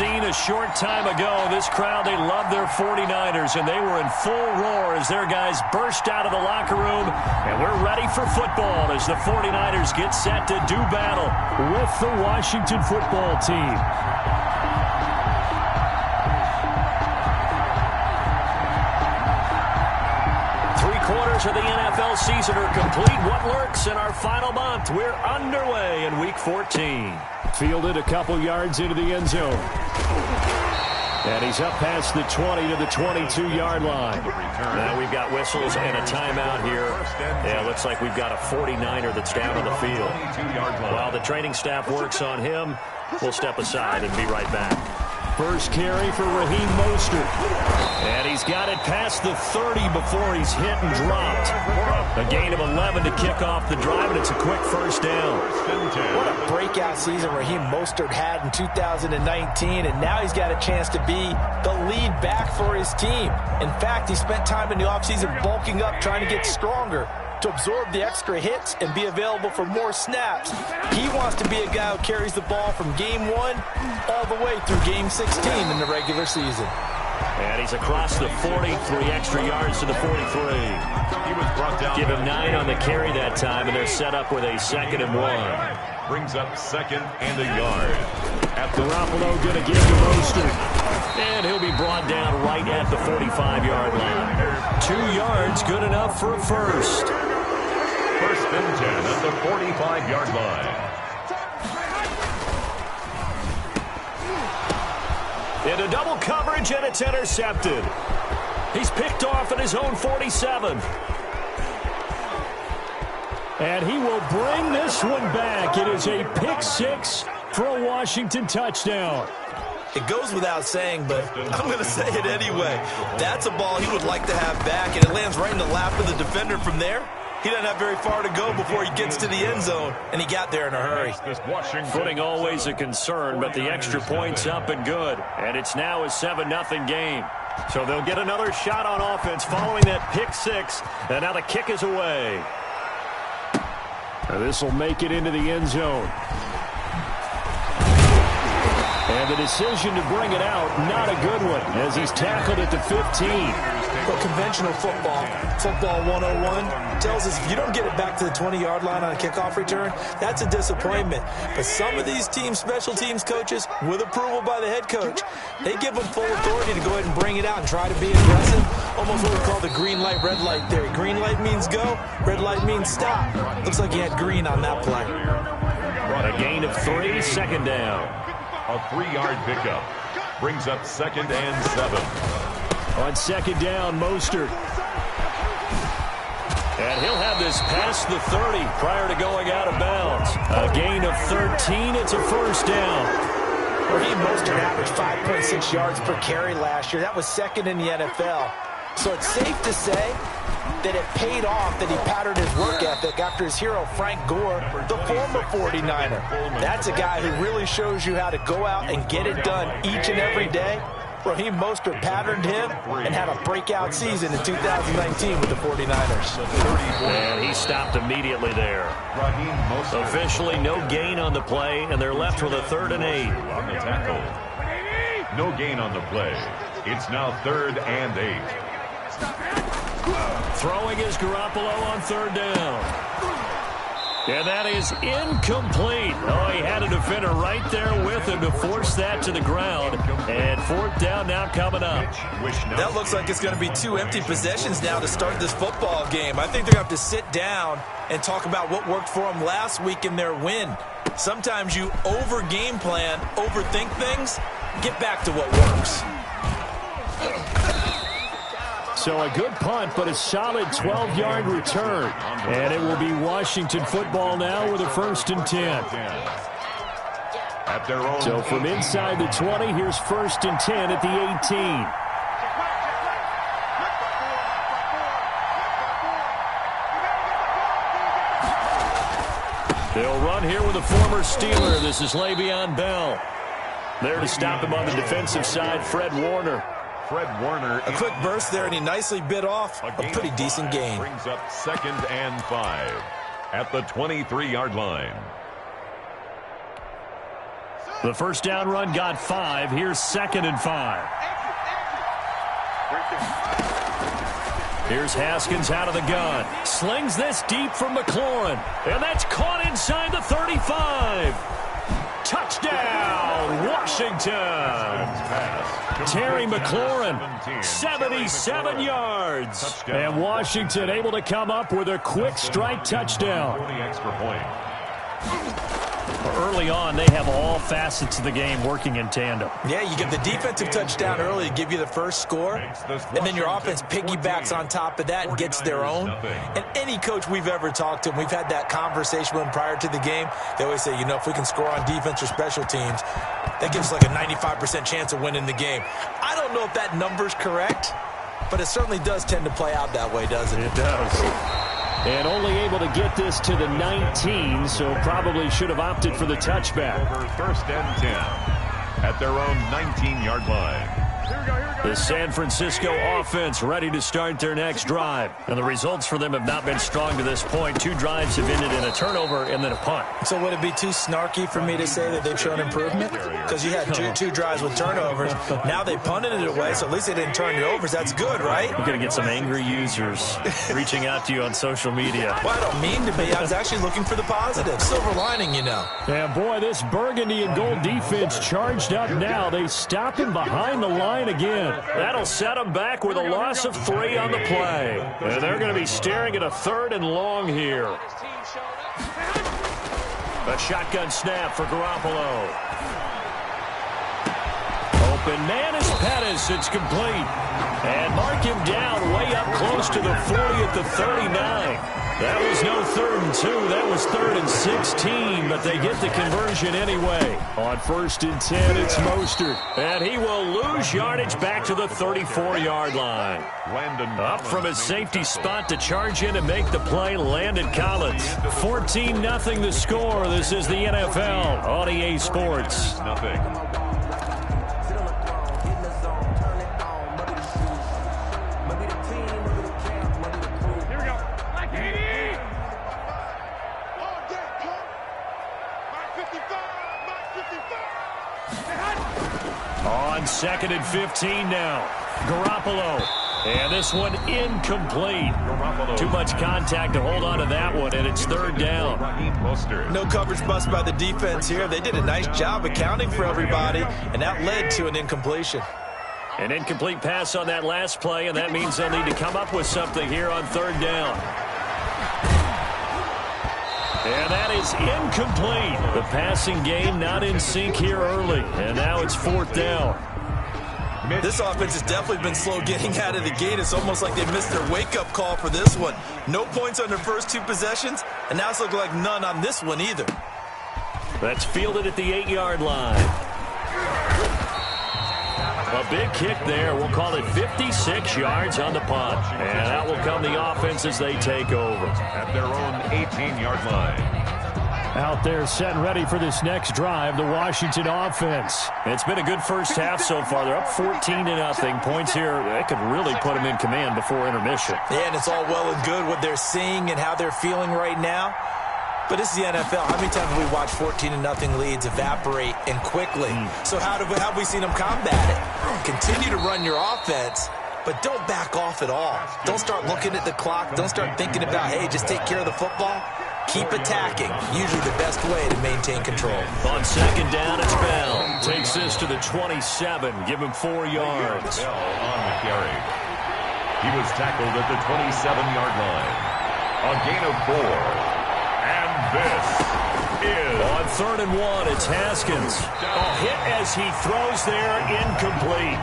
scene a short time ago. This crowd, they love their 49ers, and they were in full roar as their guys burst out of the locker room. And we're ready for football as the 49ers get set to do battle with the Washington football team. Three-quarters of the NFL season are complete. What lurks in our final month? We're underway in Week 14. Fielded a couple yards into the end zone. And he's up past the 20 to the 22-yard line. Now we've got whistles and a timeout here. Yeah, looks like we've got a 49er that's down on the field. While the training staff works on him, we'll step aside and be right back. First carry for Raheem Mostert. And he's got it past the 30 before he's hit and dropped. A gain of 11 to kick off the drive, and it's a quick first down. What a breakout season Raheem Mostert had in 2019, and now he's got a chance to be the lead back for his team. In fact, he spent time in the offseason bulking up, trying to get stronger, to absorb the extra hits and be available for more snaps. He wants to be a guy who carries the ball from game 1 all the way through game 16 in the regular season. And he's across the 40, 3 extra yards to the 43. Give him 9 on the carry that time, and they're set up with a 2nd and 1. Brings up 2nd and a yard. Garoppolo going to give to Mostert. And he'll be brought down right at the 45-yard line. 2 yards, good enough for a first. First and 10 at the 45-yard line. Into double coverage, and it's intercepted. He's picked off at his own 47. And he will bring this one back. It is a pick 6 for a Washington touchdown. It goes without saying, but I'm going to say it anyway. That's a ball he would like to have back, and it lands right in the lap of the defender from there. He doesn't have very far to go before he gets to the end zone, and he got there in a hurry. Footing always a concern, but the extra point's up and good. And it's now a 7-0 game. So they'll get another shot on offense following that pick 6, and now the kick is away. This will make it into the end zone. And the decision to bring it out, not a good one, as he's tackled at the 15. But conventional football 101, tells us if you don't get it back to the 20-yard line on a kickoff return, that's a disappointment. But some of these teams, special teams coaches, with approval by the head coach, they give them full authority to go ahead and bring it out and try to be aggressive. Almost what we call the green light, red light theory. Green light means go, red light means stop. Looks like he had green on that play. A gain of 3, 2nd down. A 3-yard pickup. Brings up 2nd and 7. On 2nd down, Mostert. And he'll have this past the 30 prior to going out of bounds. A gain of 13. It's a first down. Raheem Mostert averaged 5.6 yards per carry last year. That was 2nd in the NFL. So it's safe to say that it paid off that he patterned his work ethic after his hero, Frank Gore, the former 49er. That's a guy who really shows you how to go out and get it done each and every day. Raheem Mostert patterned him and had a breakout season in 2019 with the 49ers. And he stopped immediately there. Officially no gain on the play, and they're left with a 3rd and 8. On the tackle. No gain on the play. It's now 3rd and 8. Throwing is Garoppolo on 3rd down. And that is incomplete. Oh, he had a defender right there with him to force that to the ground. And 4th down now coming up. That looks like it's going to be 2 empty possessions now to start this football game. I think they're going to have to sit down and talk about what worked for them last week in their win. Sometimes you over-game plan, overthink things, get back to what works. So a good punt, but a solid 12-yard return. And it will be Washington football now with a 1st and 10. At their own so from inside the 20, here's 1st and 10 at the 18. They'll run here with a former Steeler. This is Le'Veon Bell. There to stop him on the defensive side, Fred Warner. A quick burst there, and he nicely bit off a pretty decent gain. Brings up 2nd and 5 at the 23-yard line. The first down run got 5. Here's 2nd and 5. Here's Haskins out of the gun. Slings this deep from McLaurin. And that's caught inside the 35. Touchdown, Washington. Terry McLaurin, 77 yards. And Washington able to come up with a quick strike touchdown. Early on, they have all facets of the game working in tandem. Yeah, you get the defensive touchdown early to give you the first score, and then your offense piggybacks on top of that and gets their own. And any coach we've ever talked to, and we've had that conversation with them prior to the game, they always say, you know, if we can score on defense or special teams, that gives us like a 95% chance of winning the game. I don't know if that number's correct, but it certainly does tend to play out that way, doesn't it? It does. And only able to get this to the 19, so probably should have opted for the touchback. Over 1st and 10 at their own 19-yard line. The San Francisco offense ready to start their next drive. And the results for them have not been strong to this point. 2 drives have ended in a turnover and then a punt. So would it be too snarky for me to say that they've shown improvement? Because you had two drives with turnovers. Now they punted it away, so at least they didn't turn it over. That's good, right? You're going to get some angry users reaching out to you on social media. Well, I don't mean to be. I was actually looking for the positive. Silver lining, you know. And boy, this burgundy and gold defense charged up now. They stop him behind the line again. That'll set them back with a loss of 3 on the play. And they're going to be staring at a 3rd and long here. A shotgun snap for Garoppolo. Open man is Pettis. It's complete. And mark him down way up close to the 40 at the 39. That was no 3rd and 2. That was 3rd and 16, but they get the conversion anyway. On 1st and 10, it's Mostert. And he will lose yardage back to the 34-yard line. Up from his safety spot to charge in and make the play, Landon Collins. 14-0 the score. This is the NFL on EA Sports. Nothing. On 2nd and 15 now. Garoppolo. And this one incomplete. Too much contact to hold on to that one, and it's 3rd down. No coverage bust by the defense here. They did a nice job accounting for everybody, and that led to an incompletion. An incomplete pass on that last play, and that means they'll need to come up with something here on 3rd down. And that is incomplete. The passing game not in sync here early. And now it's 4th down. This offense has definitely been slow getting out of the gate. It's almost like they missed their wake-up call for this one. No points on their first 2 possessions, and now it's looking like none on this one either. That's fielded at the 8-yard line. A big kick there. We'll call it 56 yards on the punt. And that will come the offense as they take over. At their own 18-yard line. Out there set and ready for this next drive, the Washington offense. It's been a good first half so far. They're up 14-0. Points here, that could really put them in command before intermission. Yeah, and it's all well and good what they're seeing and how they're feeling right now. But this is the NFL. How many times have we watched 14-0 leads evaporate and quickly? So how have we seen them combat it? Continue to run your offense, but don't back off at all. Don't start looking at the clock. Don't start thinking about, hey, just take care of the football. Keep attacking. Usually the best way to maintain control. On 2nd down, it's Bell. Takes this to the 27. Give him 4 yards. Bell on the carry. He was tackled at the 27-yard line. A gain of 4. And this is... On 3rd and 1, it's Haskins. A hit as he throws there, incomplete.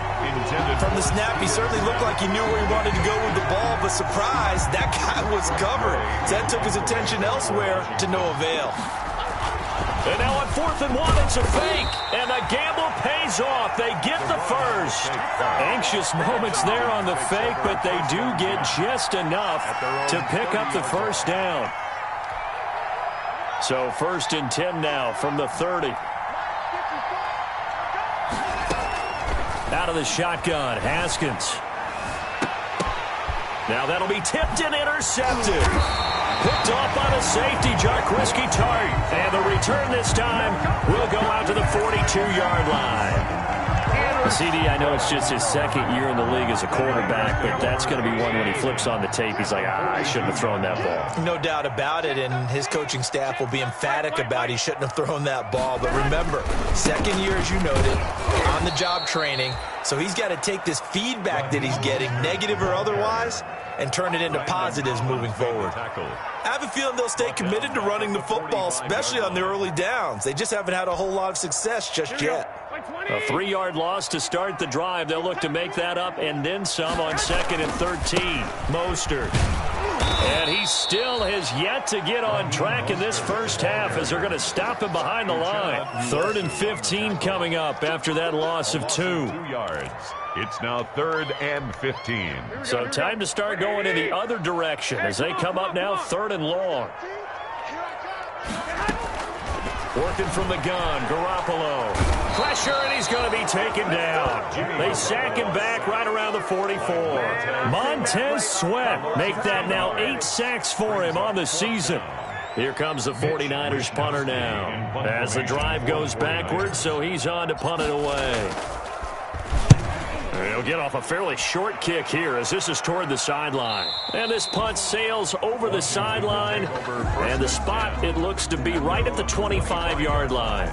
From the snap, he certainly looked like he knew where he wanted to go with the ball, but surprise, that guy was covered. So that took his attention elsewhere to no avail. And now on 4th and 1, it's a fake. And the gamble pays off. They get the first. Anxious moments there on the fake, but they do get just enough to pick up the first down. So 1st and 10 now from the 30. Out of the shotgun, Haskins. Now that'll be tipped and intercepted. Picked off by the safety, Jarkrisky Tart. And the return this time will go out to the 42-yard line. CD, I know it's just his second year in the league as a quarterback, but that's going to be one when he flips on the tape. He's like, I shouldn't have thrown that ball. No doubt about it, and his coaching staff will be emphatic about he shouldn't have thrown that ball. But remember, second year, as you noted, on-the-job training, so he's got to take this feedback that he's getting, negative or otherwise, and turn it into positives moving forward. I have a feeling they'll stay committed to running the football, especially on the early downs. They just haven't had a whole lot of success just yet. A 3-yard loss to start the drive. They'll look to make that up and then some on 2nd and 13. Mostert. And he still has yet to get on track in this first half as they're going to stop him behind the line. 3rd and 15 coming up after that loss of 2. 2 yards. It's now 3rd and 15. So time to start going in the other direction as they come up now 3rd and long. Working from the gun, Garoppolo. Pressure, and he's going to be taken down. They sack him back right around the 44. Montez Sweat make that now 8 sacks for him on the season. Here comes the 49ers punter now as the drive goes backwards, so he's on to punt it away. He'll get off a fairly short kick here as this is toward the sideline. And this punt sails over the sideline, and the spot, it looks to be right at the 25-yard line.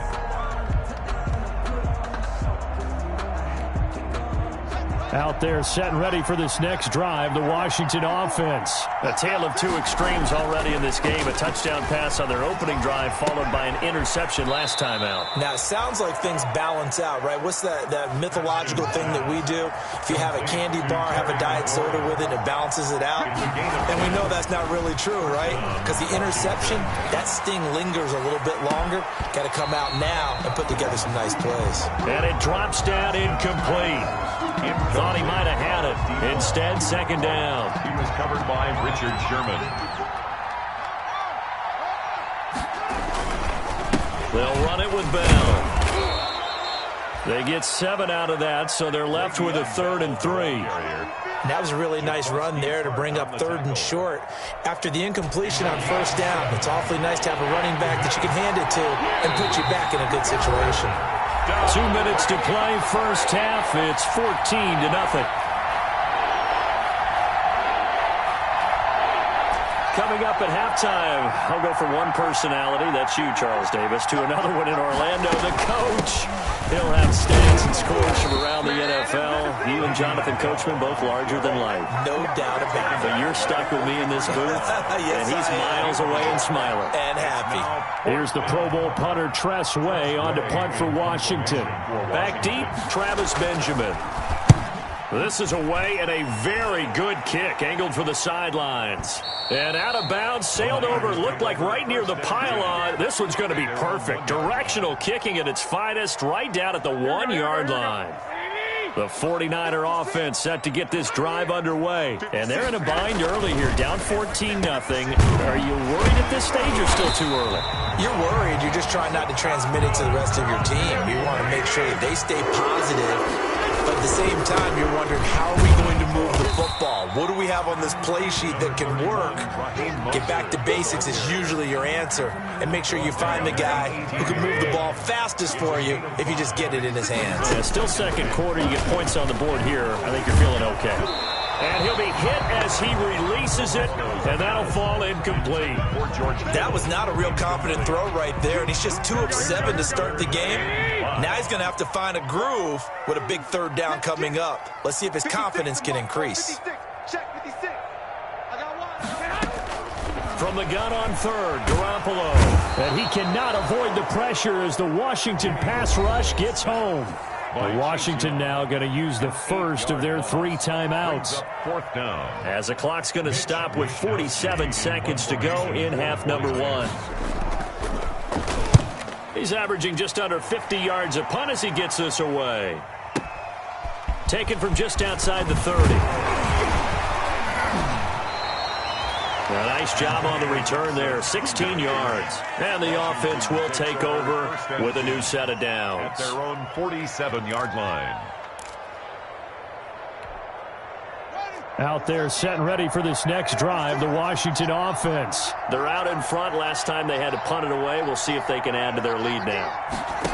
Out there set and ready for this next drive, the Washington offense. A tale of 2 extremes already in this game. A touchdown pass on their opening drive followed by an interception last time out. Now, it sounds like things balance out, right? What's that mythological thing that we do? If you have a candy bar, have a diet soda with it, it balances it out. And we know that's not really true, right? Because the interception, that sting lingers a little bit longer. Got to come out now and put together some nice plays. And it drops down incomplete. Thought he might have had it. Instead, 2nd down. He was covered by Richard Sherman. They'll run it with Bell. They get 7 out of that, so they're left with a 3rd and 3. That was a really nice run there to bring up 3rd and short. After the incompletion on 1st down, it's awfully nice to have a running back that you can hand it to and put you back in a good situation. 2 minutes to play, first half. It's 14-0. Coming up at halftime, I'll go from one personality, that's you, Charles Davis, to another one in Orlando, the coach. He'll have stats and scores from around the NFL. You and Jonathan Coachman, both larger than life. No doubt about it. But you're stuck with me in this booth, yes, and he's miles away and smiling. And happy. Here's the Pro Bowl punter, Tress Way, on to punt for Washington. Back deep, Travis Benjamin. This is away and a very good kick, angled for the sidelines. And out of bounds, sailed over, looked like right near the pylon. This one's going to be perfect. Directional kicking at its finest, right down at the 1-yard line. The 49er offense set to get this drive underway. And they're in a bind early here, down 14-0. Are you worried at this stage or still too early? You're worried. You're just trying not to transmit it to the rest of your team. You want to make sure that they stay positive. But at the same time, you're wondering, how are we going to move the football? What do we have on this play sheet that can work? Get back to basics is usually your answer. And make sure you find the guy who can move the ball fastest for you if you just get it in his hands. Yeah, still 2nd quarter. You get points on the board here. I think you're feeling okay. And he'll be hit as he releases it, and that'll fall incomplete. That was not a real confident throw right there, and he's just 2 of 7 to start the game. Now he's going to have to find a groove with a big 3rd down coming up. Let's see if his confidence can increase. From the gun on 3rd, Garoppolo. And he cannot avoid the pressure as the Washington pass rush gets home. Washington now going to use the first of their 3 timeouts. 4th down. As the clock's going to stop with 47 seconds to go in half number 1. He's averaging just under 50 yards a punt as he gets this away. Taken from just outside the 30. A nice job on the return there, 16 yards. And the offense will take over with a new set of downs. At their own 47-yard line. Out there set and ready for this next drive, the Washington offense. They're out in front. Last time they had to punt it away. We'll see if they can add to their lead now.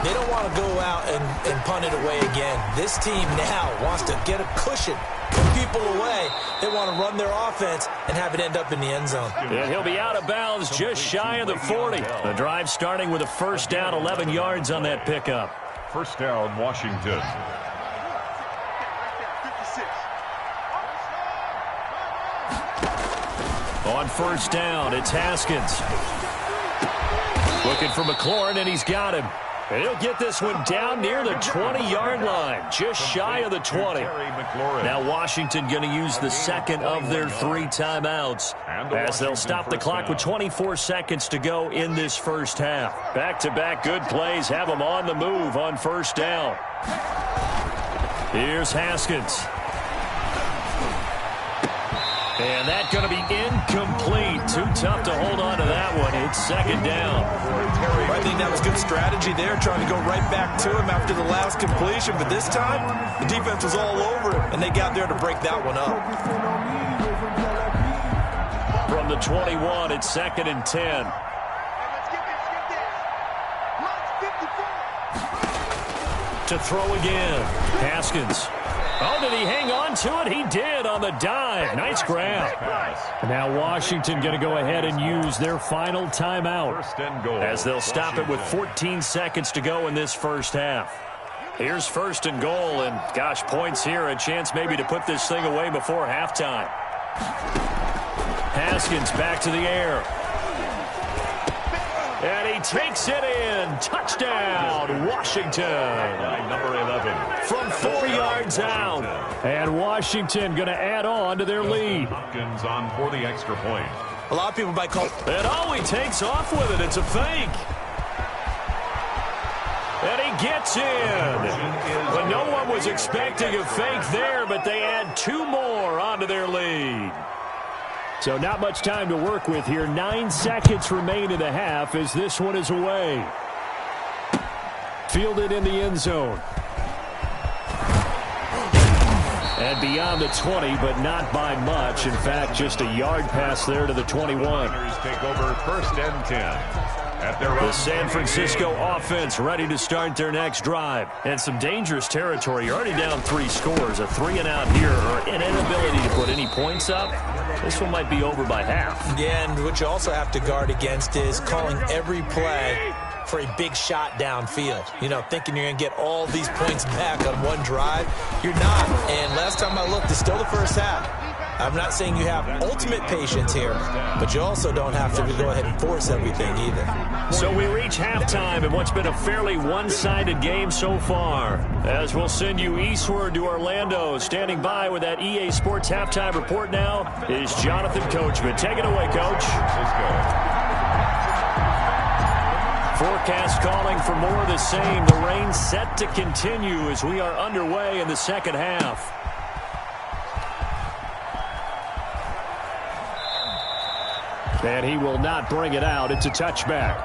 They don't want to go out and punt it away again. This team now wants to get a cushion, put people away. They want to run their offense and have it end up in the end zone. And he'll be out of bounds just shy of the 40. The drive starting with a first down, 11 yards on that pickup. First down, Washington. On first down, it's Haskins. Looking for McLaurin, and he's got him. And he'll get this one down near the 20-yard line, just shy of the 20. Now Washington going to use the second of their 3 timeouts as they'll stop the clock with 24 seconds to go in this first half. Back-to-back good plays have them on the move on first down. Here's Haskins. And that's going to be incomplete. Too tough to hold on to that one. It's second down. I think that was good strategy there, trying to go right back to him after the last completion. But this time, the defense was all over him, and they got there to break that one up. From the 21, it's second and 10. To throw again. Haskins. Oh, did he hang on to it? He did on the dive. Nice grab. Now Washington going to go ahead and use their final timeout as they'll stop it with 14 seconds to go in this first half. Here's first and goal, and gosh, points here. A chance maybe to put this thing away before halftime. Haskins back to the air. And he takes it in. Touchdown, Washington. Number 11. From 4 yards out. And Washington going to add on to their lead. Hopkins on for the extra point. A lot of people might call it. And oh, he takes off with it. It's a fake. And he gets in. But no one was expecting a fake there, but they add 2 more onto their lead. So not much time to work with here. 9 seconds remain in the half as this one is away. Fielded in the end zone. And beyond the 20, but not by much. In fact, just a yard pass there to the 21. Take over first and 10. The San Francisco offense ready to start their next drive. And some dangerous territory. You're already down 3 scores. A 3-and-out here, or an inability to put any points up. This one might be over by half. Yeah, and what you also have to guard against is calling every play for a big shot downfield. You know, thinking you're going to get all these points back on one drive. You're not. And last time I looked, it's still the first half. I'm not saying you have ultimate patience here, but you also don't have to go ahead and force everything either. So we reach halftime in what's been a fairly one-sided game so far. As we'll send you eastward to Orlando. Standing by with that EA Sports halftime report now is Jonathan Coachman. Take it away, Coach. Forecast calling for more of the same. The rain set to continue as we are underway in the second half. And he will not bring it out. It's a touchback.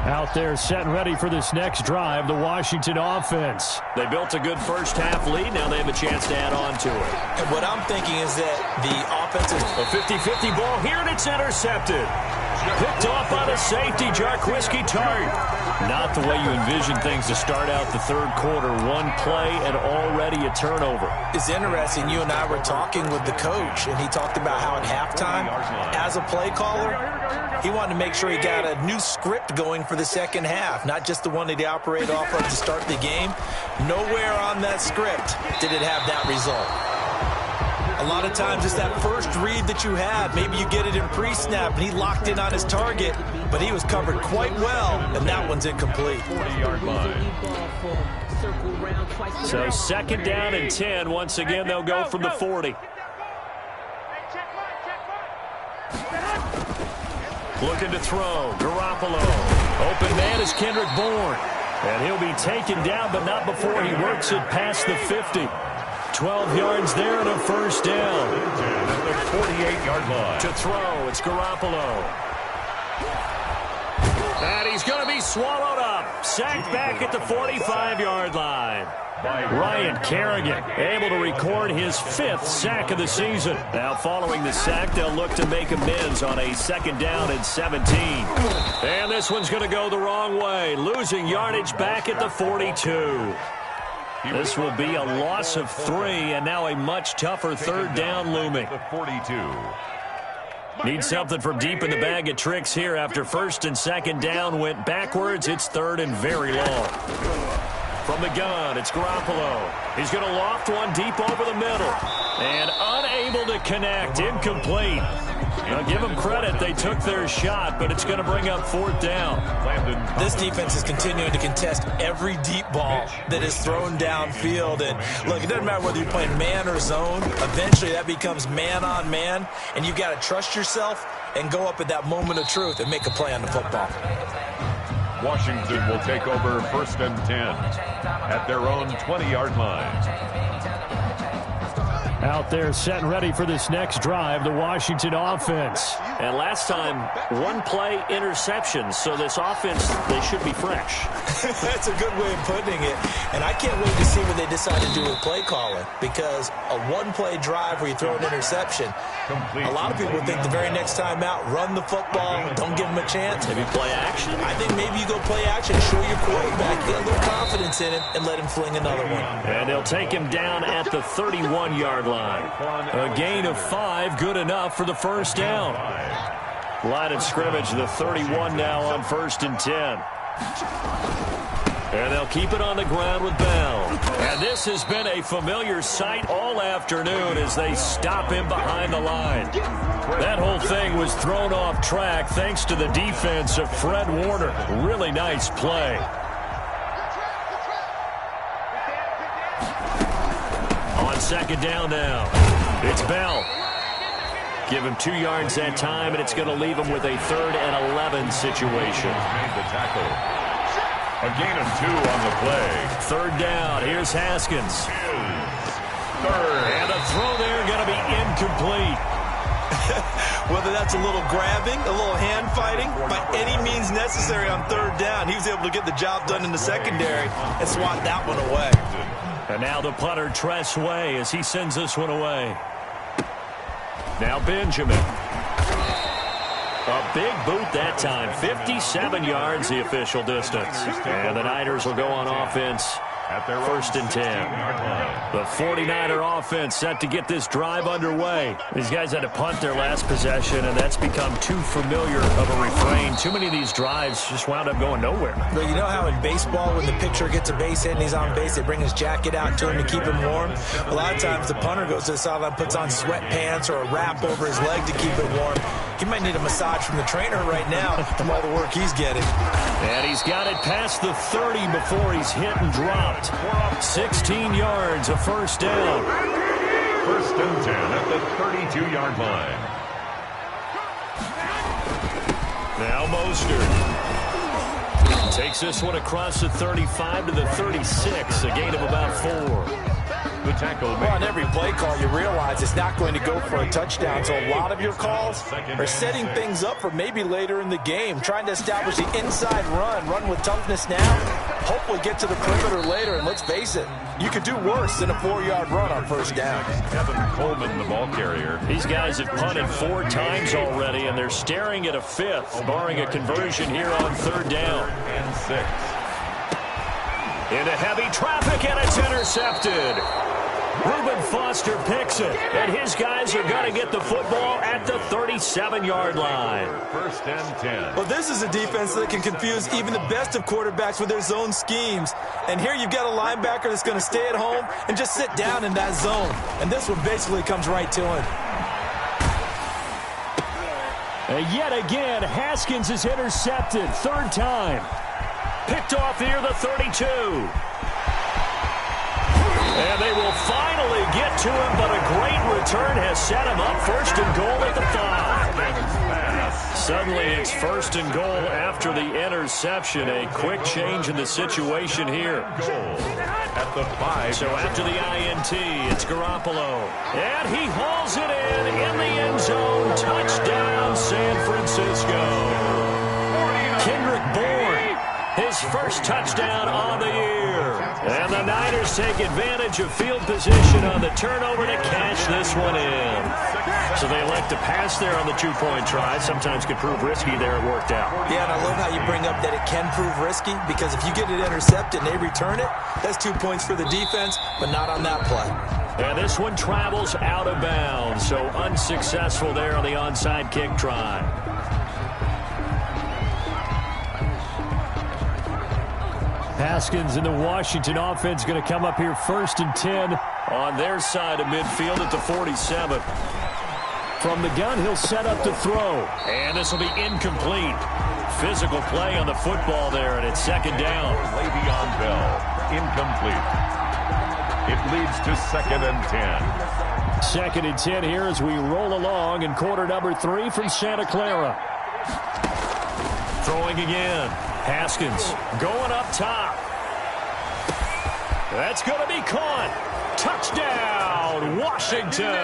Out there set and ready for this next drive, the Washington offense. They built a good first half lead. Now they have a chance to add on to it. And what I'm thinking is that the offense is a 50-50 ball here, and it's intercepted. Picked off by the safety, Jarquiski Tart. Not the way you envision things to start out the third quarter. One play and already a turnover. It's interesting. You and I were talking with the coach, and he talked about how at halftime, as a play caller, he wanted to make sure he got a new script going for the second half, not just the one that he operated off of to start the game. Nowhere on that script did it have that result. A lot of times it's that first read that you had. Maybe you get it in pre-snap, and he locked in on his target, but he was covered quite well, and that one's incomplete. 40-yard line. So second down and 10. Once again, they'll go from the 40. Looking to throw. Garoppolo. Open man is Kendrick Bourne. And he'll be taken down, but not before he works it past the 50. 12 yards there and a first down. At the 48-yard line. To throw, it's Garoppolo. And he's going to be swallowed up. Sacked back at the 45-yard line. Ryan Kerrigan able to record his 5th sack of the season. Now following the sack, they'll look to make amends on a 2nd down and 17. And this one's going to go the wrong way, losing yardage back at the 42. This will be a loss of 3, and now a much tougher 3rd down looming. The 42. Need something from deep in the bag of tricks here after 1st and 2nd down went backwards. It's 3rd and very long. From the gun, it's Garoppolo. He's going to loft one deep over the middle. And unable to connect. Incomplete. Now, give them credit. They took their shot, but it's going to bring up 4th down. This defense is continuing to contest every deep ball that is thrown downfield. And, look, it doesn't matter whether you're playing man or zone. Eventually, that becomes man-on-man, and you've got to trust yourself and go up at that moment of truth and make a play on the football. Washington will take over 1st and 10 at their own 20-yard line. Out there set and ready for this next drive, the Washington offense. And last time, 1-play interception, so this offense, they should be fresh. That's a good way of putting it. And I can't wait to see what they decide to do with play calling, because a 1-play drive where you throw an interception, a lot of people think the very next time out, run the football, don't give them a chance. Maybe play action? I think maybe you go play action, show your quarterback, get a little confidence in him, and let him fling another one. And they'll take him down at the 31-yard line. A gain of 5, good enough for the 1st down. Line of scrimmage, the 31 now on 1st and 10. And they'll keep it on the ground with Bell. And this has been a familiar sight all afternoon as they stop him behind the line. That whole thing was thrown off track thanks to the defense of Fred Warner. Really nice play. On 2nd down now, it's Bell. Give him 2 yards that time, and it's going to leave him with a 3rd and 11 situation. Made the tackle. A gain of 2 on the play. 3rd down. Here's Haskins. 3rd. And a throw there going to be incomplete. Whether that's a little grabbing, a little hand fighting, by any means necessary on 3rd down, he was able to get the job done in the secondary and swat that one away. And now the punter, Tress Way, as he sends this one away. Now Benjamin. A big boot that time. 57 yards the official distance. And the Niners will go on offense. At their 1st and 10. The 49er offense set to get this drive underway. These guys had to punt their last possession, and that's become too familiar of a refrain. Too many of these drives just wound up going nowhere. But you know how in baseball, when the pitcher gets a base hit and he's on base, they bring his jacket out to him to keep him warm? A lot of times the punter goes to the sideline, puts on sweatpants or a wrap over his leg to keep it warm. He might need a massage from the trainer right now from all the work he's getting. And he's got it past the 30 before he's hit and dropped. 16 yards, a 1st down. 1st and 10 at the 32-yard line. Now Mostert takes this one across the 35 to the 36, a gain of about 4. The tackle. Well, on every play call, you realize it's not going to go for a touchdown. So a lot of your calls are setting things up for maybe later in the game, trying to establish the inside run with toughness now, hopefully get to the perimeter later. And let's face it, you could do worse than a 4-yard run on 1st down. Kevin Coleman, the ball carrier. These guys have punted 4 times already, and they're staring at a 5th, barring a conversion here on 3rd down. And 6. Into heavy traffic, and it's intercepted. Reuben Foster picks it, and his guys are going to get the football at the 37-yard line. 1st and 10. Well, this is a defense that can confuse even the best of quarterbacks with their zone schemes. And here you've got a linebacker that's going to stay at home and just sit down in that zone. And this one basically comes right to him. And yet again, Haskins is intercepted. 3rd time. Picked off near the 32. And they will finally get to him, but a great return has set him up. 1st and goal at the 5. Suddenly it's 1st and goal after the interception. A quick change in the situation here. Goal at the 5. So after the INT, it's Garoppolo. And he hauls it in the end zone. Touchdown, San Francisco. first touchdown on the year. And the Niners take advantage of field position on the turnover to cash this one in. So they elect to pass there on the two-point try. Sometimes could prove risky there. It worked out. Yeah, and I love how you bring up that it can prove risky, because if you get it intercepted and they return it, that's 2 points for the defense, but not on that play. And this one travels out of bounds, so unsuccessful there on the onside kick try. Haskins and the Washington offense going to come up here 1st and 10 on their side of midfield at the 47. From the gun, he'll set up to throw. And this will be incomplete. Physical play on the football there, and it's 2nd down. Le'Veon Bell, incomplete. It leads to 2nd and 10. 2nd and 10 here as we roll along in quarter number 3 from Santa Clara. Throwing again. Haskins going up top. That's going to be caught. Touchdown, Washington.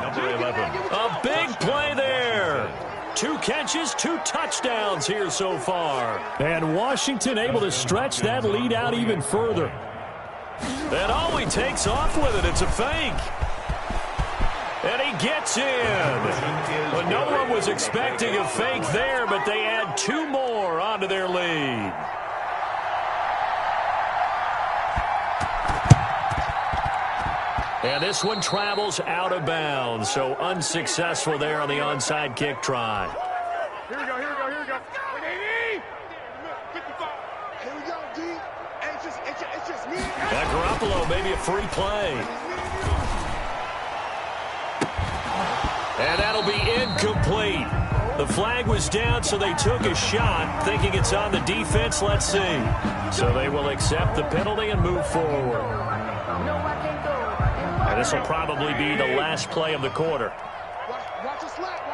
Number 11. A big play there. 2 catches, 2 touchdowns here so far. And Washington able to stretch that lead out even further. And he takes off with it. It's a fake. And he gets in. Well, no one was expecting a fake there, but they add 2 more onto their lead. And this one travels out of bounds, so unsuccessful there on the onside kick try. Here we go. Here we go, D. It's just me. That Garoppolo, maybe a free play. And that'll be incomplete. The flag was down, so they took a shot, thinking it's on the defense. Let's see. So they will accept the penalty and move forward. And this will probably be the last play of the quarter. Watch the slap.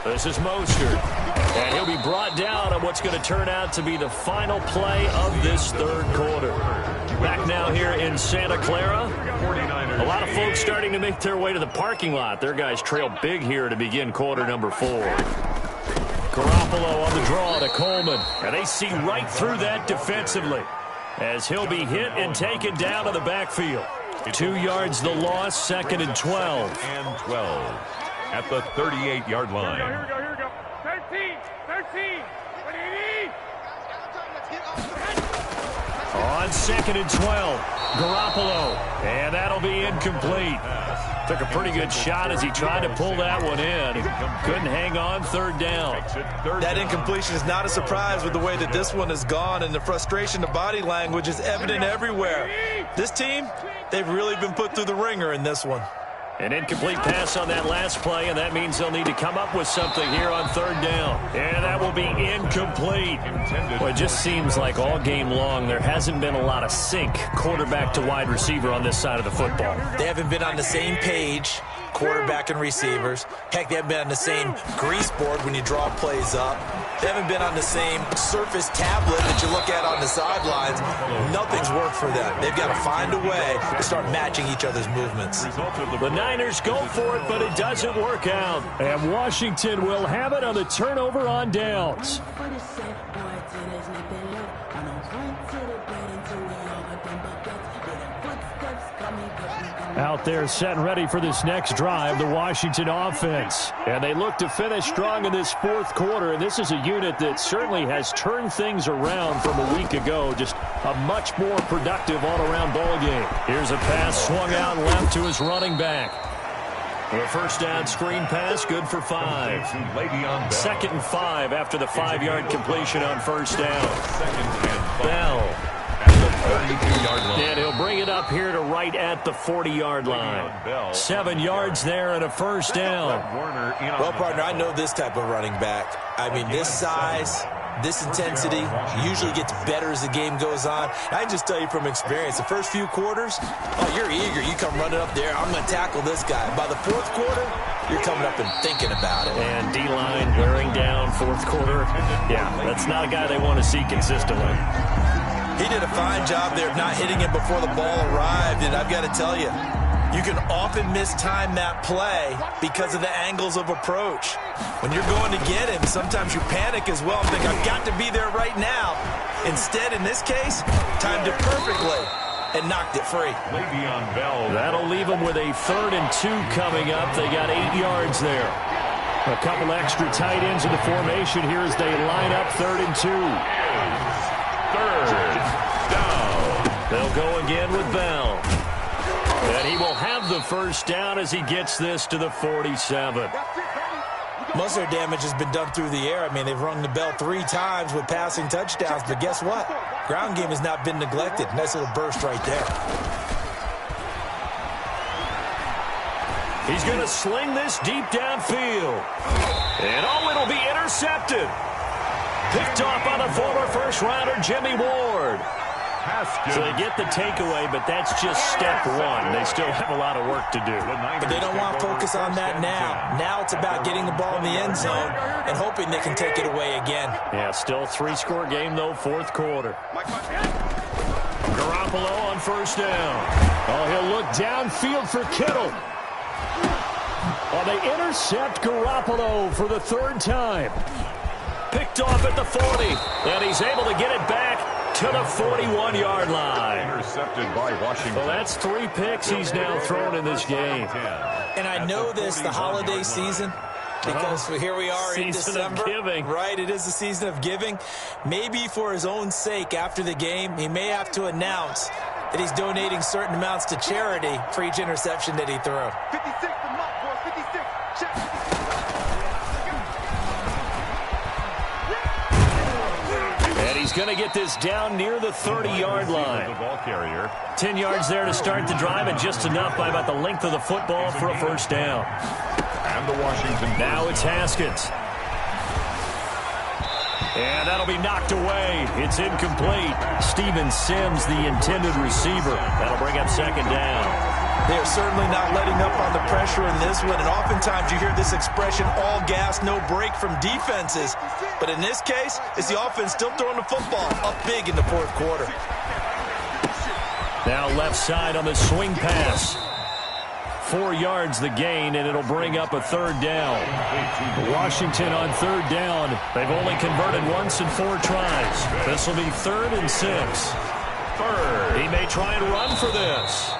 This is Mostert. And he'll be brought down on what's going to turn out to be the final play of this 3rd quarter. Back now here in Santa Clara. A lot of folks starting to make their way to the parking lot. Their guys trail big here to begin quarter number 4. Garoppolo on the draw to Coleman. And they see right through that defensively, as he'll be hit and taken down to the backfield. 2 yards the loss, 2nd and 12. And 12 at the 38-yard line. Here we go. 13. On 2nd and 12, Garoppolo. And that'll be incomplete. Took a pretty good shot as he tried to pull that one in. Couldn't hang on, 3rd down. That incompletion is not a surprise with the way that this one has gone, and the frustration, the body language is evident everywhere. This team, they've really been put through the ringer in this one. An incomplete pass on that last play, and that means they'll need to come up with something here on 3rd down. And that will be incomplete. Well, it just seems like all game long there hasn't been a lot of sync quarterback to wide receiver on this side of the football. They haven't been on the same page, quarterback and receivers. Heck, they haven't been on the same grease board when you draw plays up. They haven't been on the same surface tablet that you look at on the sidelines. Nothing's worked for them. They've got to find a way to start matching each other's movements. The Niners go for it, but it doesn't work out. And Washington will have it on the turnover on downs. Out there set and ready for this next drive, the Washington offense. And they look to finish strong in this 4th quarter. And this is a unit that certainly has turned things around from a week ago. Just a much more productive all-around ball game. Here's a pass swung out left to his running back. The 1st down screen pass, good for 5. 2nd and 5 after the 5-yard completion on 1st down. Bell. And he'll bring it up here to right at the 40-yard line. 7 yards there and a 1st down. Well, partner, I know this type of running back. I mean, this size, this intensity usually gets better as the game goes on. I can just tell you from experience, the first few quarters, you're eager. You come running up there, I'm going to tackle this guy. By the 4th quarter, you're coming up and thinking about it. And D-line wearing down 4th quarter. Yeah, that's not a guy they want to see consistently. He did a fine job there of not hitting it before the ball arrived, and I've got to tell you, You can often mistime that play because of the angles of approach. When you're going to get him, sometimes you panic as well and think, I've got to be there right now. Instead, in this case, timed it perfectly and knocked it free. Le'Veon Bell. That'll leave them with a 3rd and 2 coming up. They got 8 yards there. A couple extra tight ends in the formation here as they line up 3rd and 2. 3rd down. They'll go again with Bell. And he will have the 1st down as he gets this to the 47. Most of their damage has been done through the air. I mean, they've rung the bell 3 times with passing touchdowns, but guess what? Ground game has not been neglected. Nice little burst right there. He's going to sling this deep downfield. And, oh, it'll be intercepted. Picked off by the former first-rounder Jimmy Ward. So they get the takeaway, but that's just step 1. They still have a lot of work to do. But they don't want to focus on that now. Now it's about getting the ball in the end zone and hoping they can take it away again. Yeah, still 3-score game, though, 4th quarter. Garoppolo on 1st down. Oh, he'll look downfield for Kittle. Oh, they intercept Garoppolo for the 3rd time. Picked off at the 40, and he's able to get it back to the 41-yard line. Intercepted by Washington. Well, that's 3 picks he's now thrown in this game. And I know this, the holiday season, because here we are in December. Season of giving. Right, it is the season of giving. Maybe for his own sake, after the game, he may have to announce that he's donating certain amounts to charity for each interception that he threw. 56, the mark, boys. 56. Check. And he's going to get this down near the 30-yard line. The ball carrier. 10 yards there to start the drive, and just enough by about the length of the football for a 1st down. And the Washington. Now it's Haskins. And that'll be knocked away. It's incomplete. Steven Sims, the intended receiver. That'll bring up 2nd down. They are certainly not letting up on the pressure in this one, and oftentimes you hear this expression, all gas, no break from defenses. But in this case, it's the offense still throwing the football up big in the 4th quarter. Now left side on the swing pass. 4 yards the gain, and it'll bring up a 3rd down. Washington on 3rd down. They've only converted once in 4 tries. This will be 3rd and 6. 3rd. He may try and run for this.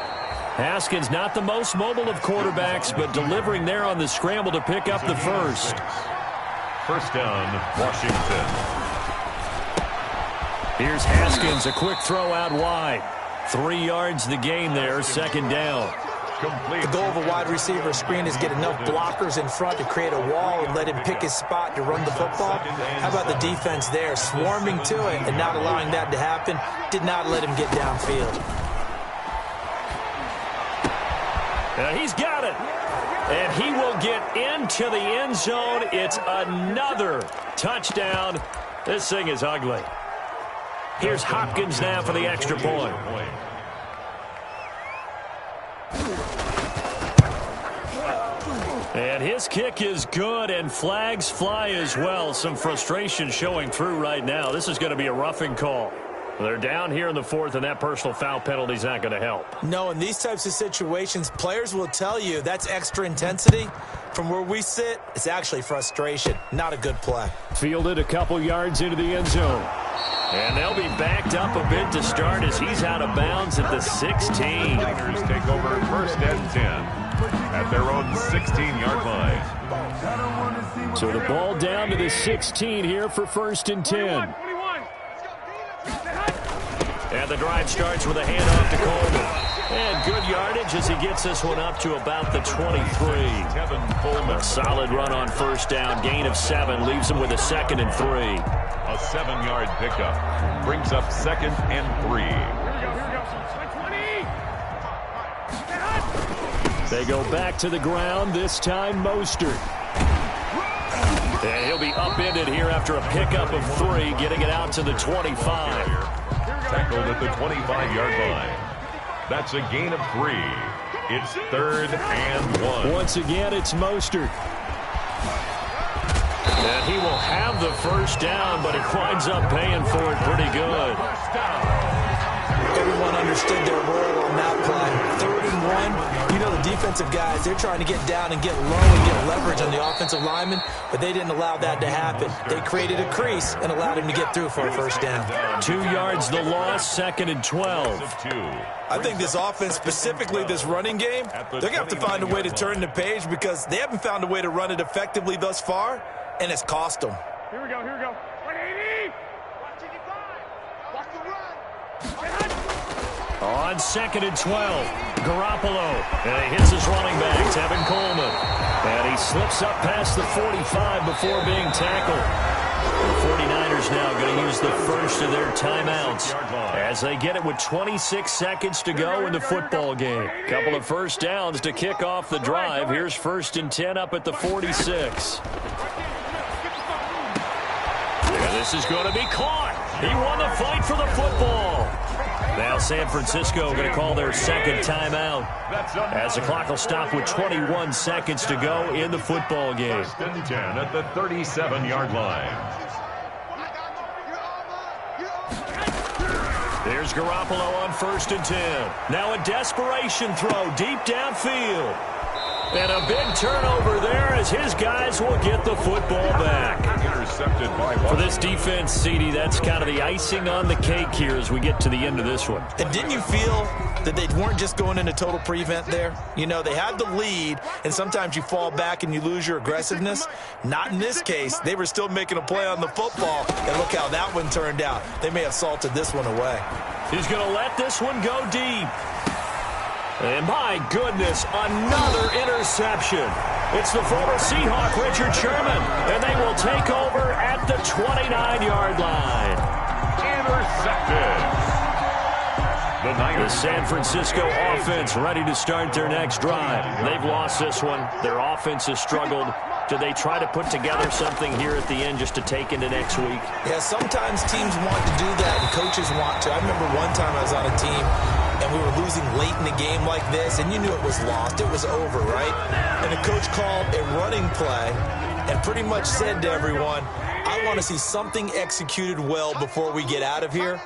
Haskins not the most mobile of quarterbacks, but delivering there on the scramble to pick up the 1st. 1st down, Washington. Here's Haskins, a quick throw out wide. 3 yards the gain there, 2nd down. Complete. The goal of a wide receiver screen is get enough blockers in front to create a wall and let him pick his spot to run the football. How about the defense there, swarming to it and not allowing that to happen? Did not let him get downfield. He's got it. And he will get into the end zone. It's another touchdown. This thing is ugly. Here's Hopkins now for the extra point. And his kick is good, and flags fly as well. Some frustration showing through right now. This is going to be a roughing call. They're down here in the 4th, and that personal foul penalty is not going to help. No, in these types of situations, players will tell you that's extra intensity. From where we sit, it's actually frustration. Not a good play. Fielded a couple yards into the end zone. And they'll be backed up a bit to start as he's out of bounds at the 16. Raiders take over 1st and 10 at their own 16-yard line. So the ball down to the 16 here for 1st and 10. And the drive starts with a handoff to Coleman. And good yardage as he gets this one up to about the 23. A solid run on 1st down. Gain of 7 leaves him with a 2nd and 3. A 7-yard pickup brings up 2nd and 3. They go back to the ground, this time Mostert. And he'll be upended here after a pickup of 3, getting it out to the 25. Tackled at the 25-yard line. That's a gain of 3. It's 3rd and 1. Once again, it's Mostert. And he will have the 1st down, but he winds up paying for it pretty good. Everyone understood their role on that play. 3rd and 1, you know the defensive guys, they're trying to get down and get low and get leverage on the offensive lineman, but they didn't allow that to happen. They created a crease and allowed him to get through for a first down. 2 yards the loss, 2nd and 12. I think this offense, specifically this running game, they're going to have to find a way to turn the page because they haven't found a way to run it effectively thus far, and it's cost them. Here we go, here we go. 180. Watch the run. On 2nd and 12, Garoppolo. And he hits his running back, Tevin Coleman. And he slips up past the 45 before being tackled. The 49ers now going to use the first of their timeouts as they get it with 26 seconds to go in the football game. Couple of first downs to kick off the drive. Here's 1st and 10 up at the 46. And this is going to be caught. He won the fight for the football. Now San Francisco going to call their 2nd timeout as the clock will stop with 21 seconds to go in the football game. 1st and 10 at the 37-yard line. There's Garoppolo on 1st and 10. Now a desperation throw deep downfield. And a big turnover there as his guys will get the football back. Intercepted by For this defense, CD, that's kind of the icing on the cake here as we get to the end of this one. And didn't you feel that they weren't just going into total prevent there? You know, they had the lead, and sometimes you fall back and you lose your aggressiveness. Not in this case. They were still making a play on the football, and look how that one turned out. They may have salted this one away. He's going to let this one go deep. And my goodness, another interception. It's the former Seahawk, Richard Sherman, and they will take over at the 29-yard line. Intercepted. The San Francisco offense ready to start their next drive. They've lost this one. Their offense has struggled. Do they try to put together something here at the end just to take into next week? Yeah, sometimes teams want to do that and coaches want to. I remember one time I was on a team and we were losing late in the game like this, and you knew it was lost. It was over, right? And the coach called a running play and pretty much said to everyone, I want to see something executed well before we get out of here.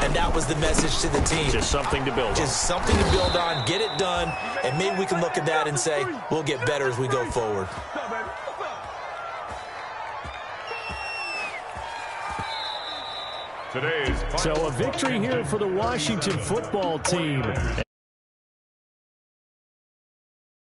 And that was the message to the team. Just something to build on. Just something to build on, get it done, and maybe we can look at that and say, we'll get better as we go forward. So a victory here for the Washington football team.